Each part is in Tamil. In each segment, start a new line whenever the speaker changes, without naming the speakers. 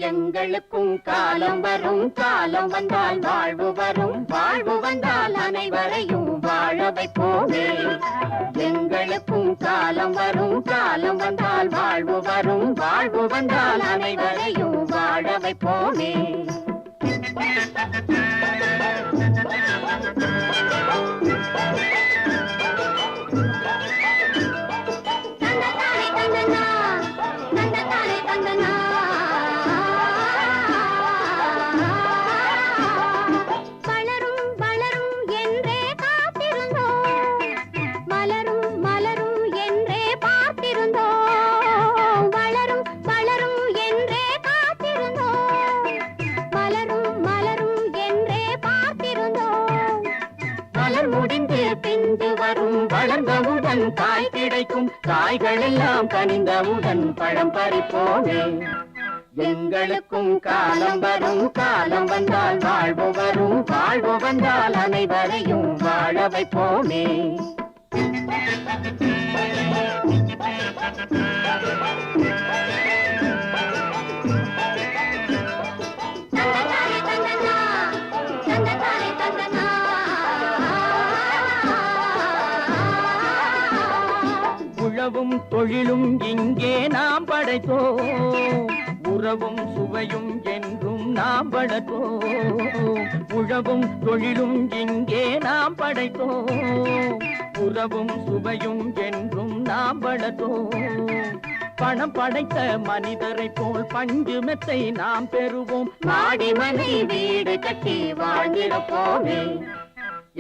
எங்களுக்கும் காலம் வரும், காலம் வந்தால் வாழ்வு வரும், வாழ்வு வந்தால் அனைவரையும் வாழ வைப்போமே. எங்களுக்கும் காலம் வரும், காலம் வந்தால் வாழ்வு வரும், வாழ்வு வந்தால் அனைவரையும் வாழ வைப்போமே. முடிந்து பிந்து வரும், வளர்ந்தவுடன் காய் கிடைக்கும், காய்கள் எல்லாம் கனிந்தவுடன் பழம் பறிப்போமே. எங்களுக்கும் காலம் வரும், காலம் வந்தால் வாழ்வு வரும், வாழ்வு வந்தால் அனைவரையும் வாழ வைப்போமே. உழவும் தொழிலும் இங்கே நாம் படைத்தோம், உறவும் சுவையும் என்றும் நாம் வளர்த்தோம். உழவும் தொழிலும் இங்கே நாம் படைத்தோம், உறவும் சுவையும் என்றும் நாம் வளர்த்தோம். பணம் படைத்த மனிதரை போல் பஞ்சு மெத்தை நாம் பெறுவோம், மாடி மனை வீடு கட்டி வாழ்ந்திருப்போமே.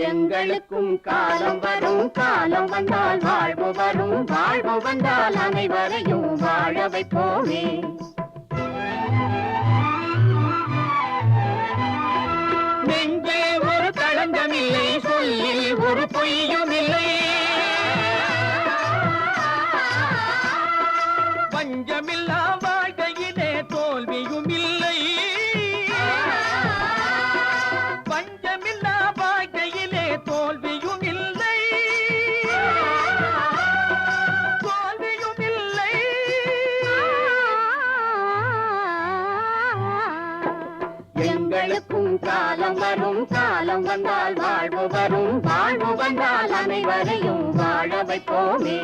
எங்களுக்கும் காலம் வரும், காலம் வந்தால் வாழ்வு வரும், வாழ்வு வந்தால் அனைவரையும் வாழ வைப்போமே. நெஞ்சே ஒரு களங்கமில்லை, சொல்லில் ஒரு பொய்யும் இல்லை, பஞ்சமில்லா வாழ்க்கையிலே தோல்வியும் இல்லை, பஞ்சமில்லா வாழ்க்கையிலே தோல்வியும் இல்லை, தோல்வியும் இல்லை. எங்களுக்கும் காலம் வரும், காலம் வந்தால் வாழ்வு வரும், வாழ்வு வந்தால் அனைவரையும் வாழ வைப்போமே.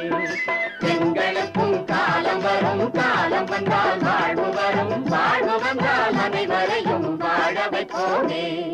எங்களுக்கும் காலம் வரும், காலம் வந்தால் வாழ்வு வரும், வாழ்வு வந்தால் அனைவரையும் வாழ வைப்போமே.